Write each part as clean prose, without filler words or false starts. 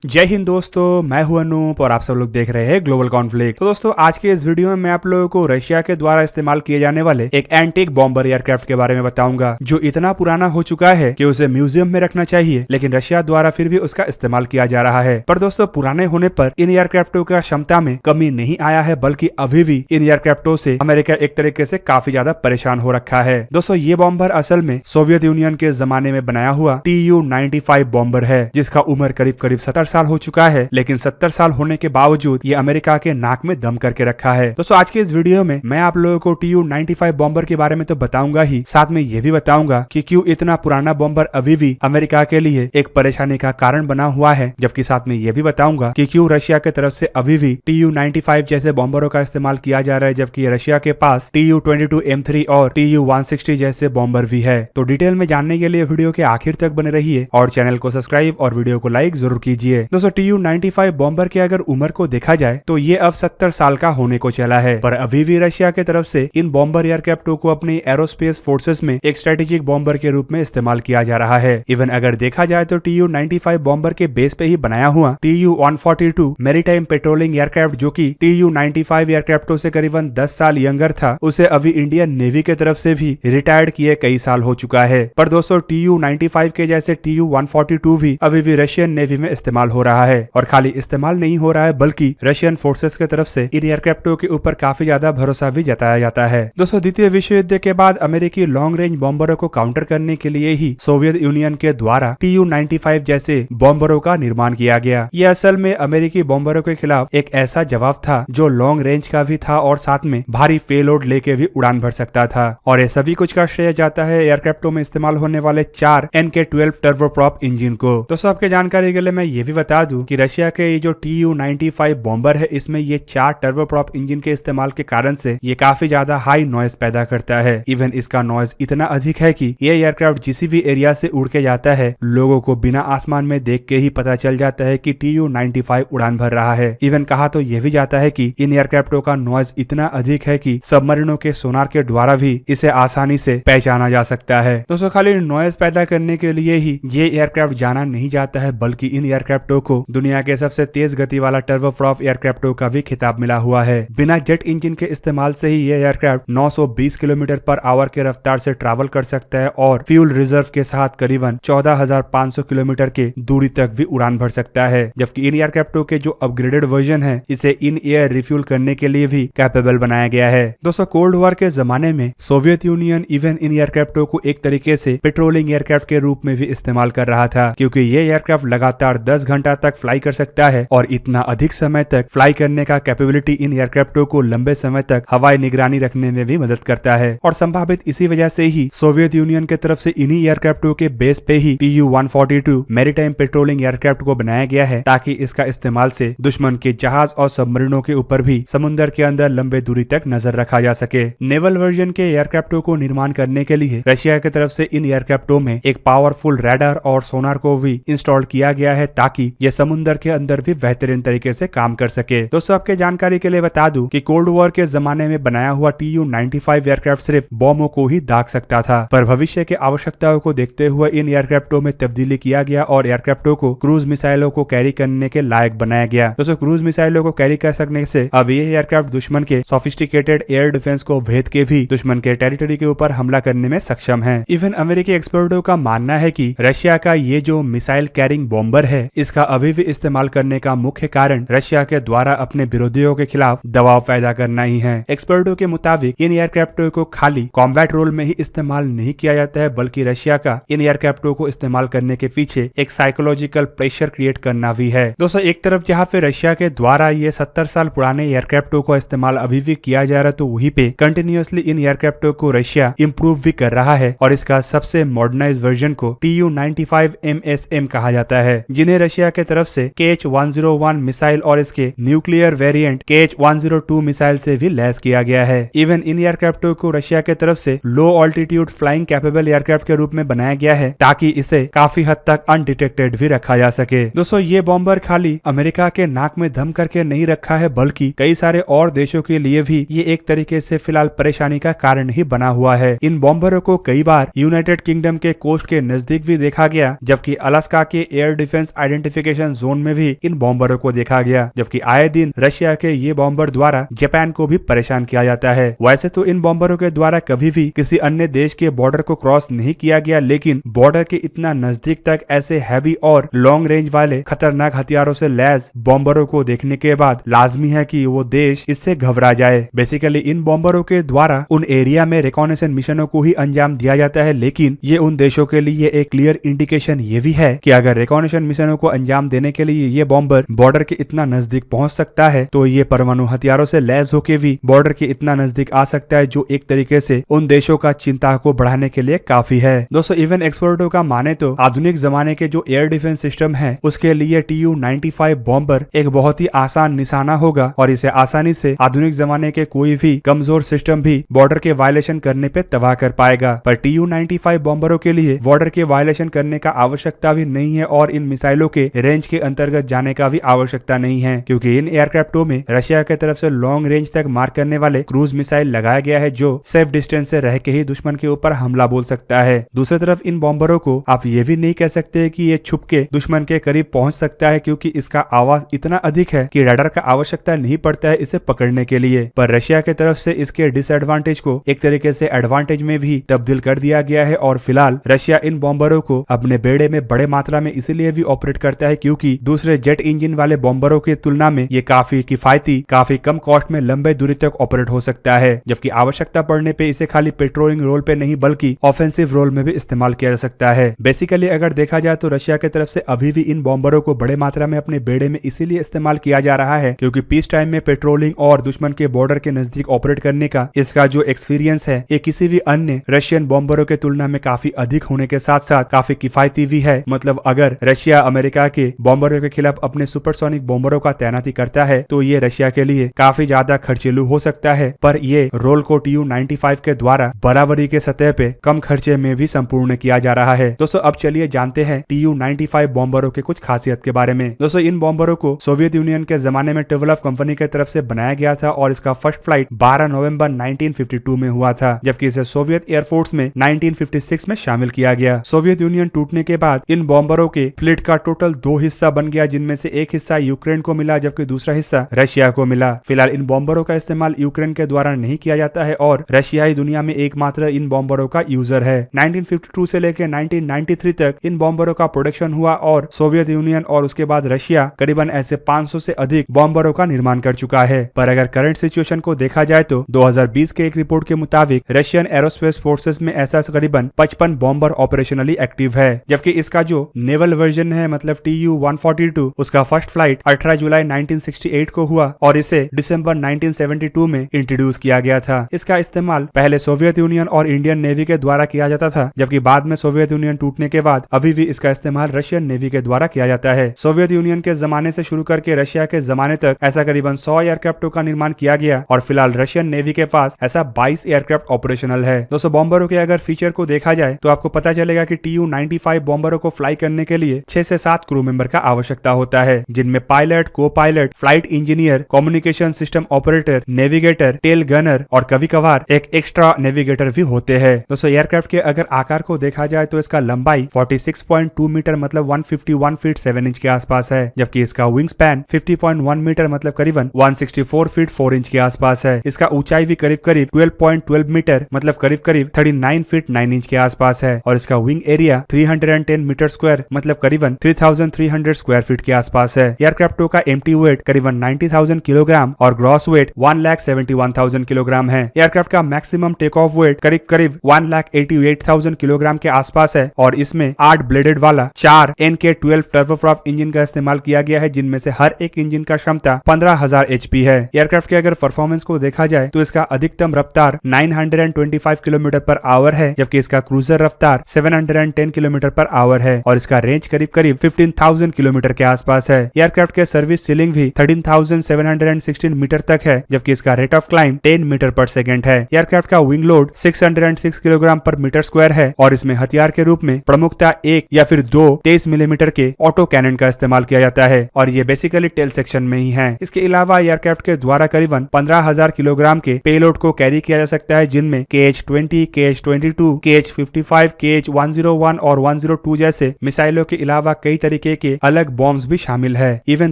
जय हिंद दोस्तों, मैं हूं अनूप और आप सब लोग देख रहे हैं ग्लोबल कॉन्फ्लिक्ट। तो दोस्तों आज के इस वीडियो में मैं आप लोगों को रशिया के द्वारा इस्तेमाल किए जाने वाले एक एंटीक बॉम्बर एयरक्राफ्ट के बारे में बताऊंगा, जो इतना पुराना हो चुका है कि उसे म्यूजियम में रखना चाहिए, लेकिन रशिया द्वारा फिर भी उसका इस्तेमाल किया जा रहा है। पर दोस्तों पुराने होने पर इन एयरक्राफ्टों का क्षमता में कमी नहीं आया है, बल्कि अभी भी इन एयरक्राफ्टों से अमेरिका एक तरीके से काफी ज्यादा परेशान हो रखा है। दोस्तों ये बॉम्बर असल में सोवियत यूनियन के जमाने में बनाया हुआ Tu-95 बॉम्बर है, जिसका उम्र करीब करीब 70 साल हो चुका है, लेकिन 70 साल होने के बावजूद ये अमेरिका के नाक में दम करके रखा है। दोस्तों आज के इस वीडियो में मैं आप लोगों को Tu-95 बॉम्बर के बारे में तो बताऊंगा ही, साथ में ये भी बताऊंगा कि क्यों इतना पुराना बॉम्बर अभी भी अमेरिका के लिए एक परेशानी का कारण बना हुआ है, जबकि साथ में ये भी बताऊंगा कि क्यों रशिया की तरफ से अभी भी Tu-95 जैसे बॉम्बरों का इस्तेमाल किया जा रहा है, जबकि रशिया के पास Tu-22M3 और Tu-160 जैसे बॉम्बर भी है। तो डिटेल में जानने के लिए वीडियो के आखिर तक बने रहिए और चैनल को सब्सक्राइब और वीडियो को लाइक जरूर कीजिए। दोस्तों Tu-95 बॉम्बर की अगर उम्र को देखा जाए तो ये अब 70 साल का होने को चला है, पर अभी भी रशिया की तरफ से इन बॉम्बर एयरक्राफ्टों को अपनी एरोस्पेस फोर्सेस में एक स्ट्रेटेजिक बॉम्बर के रूप में इस्तेमाल किया जा रहा है। इवन अगर देखा जाए तो Tu-95 बॉम्बर के बेस पे ही बनाया हुआ Tu-142 मैरीटाइम पेट्रोलिंग एयरक्राफ्ट, जो कि Tu-95 एयरक्राफ्टों से करीबन 10 साल यंगर था, उसे अभी इंडियन नेवी की तरफ से भी रिटायर्ड किए कई साल हो चुका है। पर दोस्तों Tu-95 के जैसे Tu-142 भी अभी भी रशियन नेवी में इस्तेमाल हो रहा है, और खाली इस्तेमाल नहीं हो रहा है बल्कि रशियन फोर्सेस की तरफ से इन एयरक्राफ्टों के ऊपर काफी ज्यादा भरोसा भी जताया जाता है। दोस्तों द्वितीय विश्व युद्ध के बाद अमेरिकी लॉन्ग रेंज बॉम्बरों को काउंटर करने के लिए ही सोवियत यूनियन के द्वारा Tu-95 जैसे बॉम्बरों का निर्माण किया गया। यह असल में अमेरिकी बॉम्बरों के खिलाफ एक ऐसा जवाब था जो लॉन्ग रेंज का भी था और साथ में भारी पेलोड लेके भी उड़ान भर सकता था। और ये सभी कुछ का श्रेय जाता है एयरक्राफ्टों में इस्तेमाल होने वाले 4 NK-12 टर्बोप्रॉप इंजन को। दोस्तों आपके जानकारी के लिए मैं ये भी बता दूं कि रशिया के ये जो Tu-95 बॉम्बर है, इसमें ये 4 टर्बोप्रॉप इंजन के इस्तेमाल के कारण से ये काफी ज्यादा हाई नॉइज पैदा करता है। इवन इसका नॉइज इतना अधिक है कि ये एयरक्राफ्ट जिस भी एरिया से उड़ के जाता है, लोगों को बिना आसमान में देख के ही पता चल जाता है कि Tu-95 उड़ान भर रहा है। इवन कहा तो यह भी जाता है कि इन एयरक्राफ्टों का नॉइज इतना अधिक है कि सबमरीनों के सोनार के द्वारा भी इसे आसानी से पहचाना जा सकता है। दोस्तों खाली नॉइज पैदा करने के लिए ही ये एयरक्राफ्ट जाना नहीं जाता है, बल्कि इन एयरक्राफ्टों को दुनिया के सबसे तेज गति वाला टर्बोप्रॉप एयरक्राफ्टों का भी खिताब मिला हुआ है। बिना जेट इंजन के इस्तेमाल से ही ये एयरक्राफ्ट 920 किलोमीटर पर आवर के रफ्तार से ट्रैवल कर सकता है और फ्यूल रिजर्व के साथ करीबन 14,500 किलोमीटर के दूरी तक भी उड़ान भर सकता है। जबकि इन एयरक्राफ्टों के जो अपग्रेडेड वर्जन है, इसे इन एयर रिफ्यूल करने के लिए भी कैपेबल बनाया गया है। दोस्तों कोल्ड वॉर के जमाने में सोवियत यूनियन इवन इन एयरक्राफ्टों को एक तरीके से पेट्रोलिंग एयरक्राफ्ट के रूप में भी इस्तेमाल कर रहा था, क्योंकि ये एयरक्राफ्ट लगातार 10 घंटा तक फ्लाई कर सकता है और इतना अधिक समय तक फ्लाई करने का कैपेबिलिटी इन एयरक्राफ्टों को लंबे समय तक हवाई निगरानी रखने में भी मदद करता है। और संभावित इसी वजह से ही सोवियत यूनियन की तरफ से इन्हीं एयरक्राफ्टों के बेस पे ही Tu-142 मैरीटाइम पेट्रोलिंग एयरक्राफ्ट को बनाया गया है, ताकि इसका इस्तेमाल से दुश्मन के जहाज और सबमरीनों के ऊपर भी समुद्र के अंदर लंबे दूरी तक नजर रखा जा सके। नेवल वर्जन के एयरक्राफ्टों को निर्माण करने के लिए रशिया की तरफ से इन एयरक्राफ्टों में एक पावरफुल रडार और सोनार को भी इंस्टॉल किया गया है, ताकि यह समुद्र के अंदर भी बेहतरीन तरीके से काम कर सके। दोस्तों आपके जानकारी के लिए बता दूं कि कोल्ड वॉर के जमाने में बनाया हुआ Tu-95 एयरक्राफ्ट सिर्फ बॉम्बों को ही दाग सकता था, पर भविष्य की आवश्यकताओं को देखते हुए इन एयरक्राफ्टों में तब्दीली किया गया और एयरक्राफ्टों को क्रूज मिसाइलों को कैरी करने के लायक बनाया गया। दोस्तों क्रूज मिसाइलों को कैरी कर सकने से अब ये एयरक्राफ्ट दुश्मन के सोफिस्टिकेटेड एयर डिफेंस को भेद के भी दुश्मन के टेरिटरी के ऊपर हमला करने में सक्षम है। इवन अमेरिकी एक्सपर्टों का मानना है कि रशिया का ये जो मिसाइल कैरिंग बॉम्बर है, इसका अभी भी इस्तेमाल करने का मुख्य कारण रशिया के द्वारा अपने विरोधियों के खिलाफ दबाव पैदा करना ही है। एक्सपर्टों के मुताबिक इन एयरक्राफ्टों को खाली कॉम्बैट रोल में ही इस्तेमाल नहीं किया जाता है, बल्कि रशिया का इन एयरक्राफ्टों को इस्तेमाल करने के पीछे एक साइकोलॉजिकल प्रेशर क्रिएट करना भी है। दोस्तों एक तरफ जहाँ पे रशिया के द्वारा ये 70 साल पुराने एयरक्राफ्टों का इस्तेमाल अभी भी किया जा रहा है, तो वहीं पे कंटिन्यूअसली इन एयरक्राफ्टों को रशिया इंप्रूव भी कर रहा है और इसका सबसे मॉडर्नाइज वर्जन को Tu-95 MSM कहा जाता है, जिन्हें रशिया के तरफ से KH-101 मिसाइल और इसके न्यूक्लियर वेरिएंट KH-102 मिसाइल से भी लैस किया गया है। इवन इन एयरक्राफ्टों को रशिया के तरफ से लो ऑल्टीट्यूड फ्लाइंग कैपेबल एयरक्राफ्ट के रूप में बनाया गया है, ताकि इसे काफी हद तक अनडिटेक्टेड भी रखा जा सके। दोस्तों ये बॉम्बर खाली अमेरिका के नाक में दम करके नहीं रखा है, बल्कि कई सारे और देशों के लिए भी ये एक तरीके से फिलहाल परेशानी का कारण ही बना हुआ है। इन बॉम्बरों को कई बार यूनाइटेड किंगडम के कोस्ट के नजदीक भी देखा गया, जबकि अलास्का के एयर डिफेंस आइडेंटिफिकेशन फॉर्टिफिकेशन जोन में भी इन बॉम्बरों को देखा गया, जबकि आए दिन रशिया के ये बॉम्बर द्वारा जापान को भी परेशान किया जाता है। वैसे तो इन बॉम्बरों के द्वारा कभी भी किसी अन्य देश के बॉर्डर को क्रॉस नहीं किया गया, लेकिन बॉर्डर के इतना नजदीक तक ऐसे हैवी और लॉन्ग रेंज वाले खतरनाक हथियारों से लैस बॉम्बरों को देखने के बाद लाजमी है कि वो देश इससे घबरा जाए। बेसिकली इन बॉम्बरों के द्वारा उन एरिया में रिकॉनेसेंस मिशनों को ही अंजाम दिया जाता है, लेकिन ये उन देशों के लिए एक क्लियर इंडिकेशन ये भी है कि अगर रिकॉनेसेंस मिशनों को अंजाम देने के लिए ये बॉम्बर बॉर्डर के इतना नजदीक पहुंच सकता है, तो ये परमाणु हथियारों से लैस होकर भी बॉर्डर के इतना नजदीक आ सकता है, जो एक तरीके से उन देशों का चिंता को बढ़ाने के लिए काफी है। दोस्तों इवन एक्सपर्टों का माने तो आधुनिक जमाने के जो एयर डिफेंस सिस्टम है उसके लिए Tu-95 बॉम्बर एक बहुत ही आसान निशाना होगा और इसे आसानी से आधुनिक जमाने के कोई भी कमजोर सिस्टम भी बॉर्डर के वायलेशन करने पे तबाह कर पाएगा। पर Tu-95 बॉम्बरों के लिए बॉर्डर के वायलेशन करने का आवश्यकता भी नहीं है और इन मिसाइलों के रेंज के अंतर्गत जाने का भी आवश्यकता नहीं है, क्योंकि इन एयरक्राफ्टों में रशिया की तरफ से लॉन्ग रेंज तक मार करने वाले क्रूज मिसाइल लगाया गया है, जो सेफ डिस्टेंस से रह के ही दुश्मन के ऊपर हमला बोल सकता है। दूसरी तरफ इन बॉम्बरों को आप ये भी नहीं कह सकते कि ये छुप के दुश्मन के करीब पहुंच सकता है, क्योंकि इसका आवाज इतना अधिक है कि रडार का आवश्यकता नहीं पड़ता है इसे पकड़ने के लिए। पर रशिया की तरफ से इसके डिसएडवांटेज को एक तरीके से एडवांटेज में भी तब्दील कर दिया गया है और फिलहाल रशिया इन बॉम्बरों को अपने बेड़े में बड़े मात्रा में इसलिए भी ऑपरेट करता है क्योंकि दूसरे जेट इंजन वाले बॉम्बरों की तुलना में ये काफी किफायती, काफी कम कॉस्ट में लंबे दूरी तक ऑपरेट हो सकता है, जबकि आवश्यकता पड़ने पे इसे खाली पेट्रोलिंग रोल पे नहीं बल्कि ऑफेंसिव रोल में भी इस्तेमाल किया जा सकता है। बेसिकली अगर देखा जाए तो रशिया की तरफ से अभी भी इन बॉम्बरों को बड़े मात्रा में अपने बेड़े में इसीलिए इस्तेमाल किया जा रहा है क्योंकि पीस टाइम में पेट्रोलिंग और दुश्मन के बॉर्डर के नजदीक ऑपरेट करने का इसका जो एक्सपीरियंस है ये किसी भी अन्य रशियन बॉम्बरों के तुलना में काफी अधिक होने के साथ साथ काफी किफायती भी है। मतलब अगर रशिया अमेरिका के बॉम्बरों के खिलाफ अपने सुपरसोनिक बॉम्बरों का तैनाती करता है तो ये रशिया के लिए काफी ज्यादा खर्चीलू हो सकता है, पर ये रोल को Tu-95 के द्वारा बराबरी के सतह पे कम खर्चे में भी संपूर्ण किया जा रहा है। दोस्तों अब चलिए जानते हैं Tu-95 बॉम्बरों के कुछ खासियत के बारे में। दोस्तों इन बॉम्बरों को सोवियत यूनियन के जमाने में टिवलफ कंपनी की तरफ से बनाया गया था और इसका फर्स्ट फ्लाइट 12 नवंबर 1952 में हुआ था, जबकि इसे सोवियत एयरफोर्स में 1956 में शामिल किया गया। सोवियत यूनियन टूटने के बाद इन बॉम्बरों के फ्लीट का टोटल 2 हिस्सा बन गया, जिनमें से एक हिस्सा यूक्रेन को मिला जबकि दूसरा हिस्सा रशिया को मिला। फिलहाल इन बॉम्बरों का इस्तेमाल यूक्रेन के द्वारा नहीं किया जाता है और रशिया ही दुनिया में एकमात्र इन बॉम्बरों का यूजर है। 1952 से लेकर 1993 तक इन बॉम्बरों का प्रोडक्शन हुआ और सोवियत यूनियन और उसके बाद रशिया करीबन ऐसे 500 से अधिक बॉम्बरों का निर्माण कर चुका है। पर अगर करंट सिचुएशन को देखा जाए तो 2020 के एक रिपोर्ट के मुताबिक रशियन एरोस्पेस फोर्सेस में ऐसा करीबन 55 बॉम्बर ऑपरेशनली एक्टिव है, जबकि इसका जो नेवल वर्जन है मतलब Tu-142 उसका फर्स्ट फ्लाइट 18 जुलाई 1968 को हुआ और इसे दिसंबर 1972 में इंट्रोड्यूस किया गया था। इसका इस्तेमाल पहले सोवियत यूनियन और इंडियन नेवी के द्वारा किया जाता था, जबकि बाद में सोवियत यूनियन टूटने के बाद अभी भी इसका इस्तेमाल रशियन नेवी के द्वारा किया जाता है। सोवियत यूनियन के जमाने से शुरू करके रशिया के जमाने तक ऐसा करीबन 100 एयरक्राफ्टों का निर्माण किया गया और फिलहाल रशियन नेवी के पास ऐसा 22 एयरक्राफ्ट ऑपरेशनल है। दोस्तों बॉम्बरों के अगर फीचर को देखा जाए तो आपको पता चलेगा कि Tu-95 बॉम्बरों को फ्लाई करने के लिए 6 से 7 क्रू मेंबर का आवश्यकता होता है, जिनमें pilot, copilot, flight engineer, communication system operator, navigator, tail gunner और कभी कभार एक एक्स्ट्रा नेविगेटर भी होते हैं। दोस्तों एयरक्राफ्ट के अगर आकार को देखा जाए तो इसका लंबाई 46.2 मीटर मतलब 151 फीट 7 इंच के आसपास है, जबकि इसका विंग स्पैन 50.1 मीटर मतलब करीबन 164 फीट 4 इंच के आसपास है। इसका ऊंचाई भी करीब करीब 12.12 मीटर मतलब करीब करीब 39 फीट 9 इंच के आसपास है और इसका विंग एरिया 310 मीटर स्क्वायर मतलब करीबन 3300 स्क्वायर फीट के आसपास है। एयरक्राफ्टों का एम्प्टी वेट करीबन 90,000 किलोग्राम और ग्रॉस वेट 1,71,000 किलोग्राम है। एयरक्राफ्ट का मैक्सिमम टेक ऑफ वेट करीब करीब 1,88,000 किलोग्राम के आसपास है और इसमें 8 ब्लेडेड वाला 4 NK-12 टर्बोप्रॉप इंजन का इस्तेमाल किया गया है, जिनमें से हर एक इंजन का क्षमता 15,000 HP है। एयरक्राफ्ट के अगर परफॉर्मेंस को देखा जाए तो इसका अधिकतम रफ्तार 925 किलोमीटर पर आवर है, जबकि इसका क्रूजर रफ्तार 710 किलोमीटर पर आवर है और इसका रेंज करीब करीब 15,000 किलोमीटर के आसपास है। एयरक्राफ्ट के सर्विस सीलिंग भी 13,716 मीटर तक है, जबकि इसका रेट ऑफ क्लाइंब 10 मीटर पर सेकंड है। एयरक्राफ्ट का विंग लोड 606 किलोग्राम पर मीटर स्क्वायर है और इसमें हथियार के रूप में प्रमुखता 1 या फिर 2 23 मिलीमीटर के ऑटो कैनन का इस्तेमाल किया जाता है और ये बेसिकली टेल सेक्शन में ही है। इसके अलावा एयरक्राफ्ट के द्वारा करीबन 15,000 किलोग्राम के पेलोड को कैरी किया जा सकता है, जिनमें KH-20, KH-22, KH-55, KH-101 और 102 जैसे मिसाइलों के अलावा कई तरीके के अलग बॉम्ब्स भी शामिल है। इवन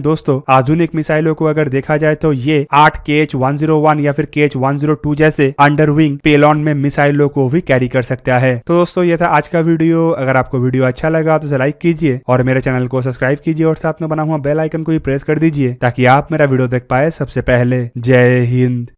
दोस्तों आधुनिक मिसाइलों को अगर देखा जाए तो ये 8 KH-101 या फिर KH-102 जैसे अंडरविंग पेलॉन में मिसाइलों को भी कैरी कर सकता है। तो दोस्तों ये था आज का वीडियो। अगर आपको वीडियो अच्छा लगा तो लाइक कीजिए और मेरे चैनल को सब्सक्राइब कीजिए और साथ में बना हुआ बेल आइकन को भी प्रेस कर दीजिए ताकि आप मेरा वीडियो देख पाए सबसे पहले। जय हिंद।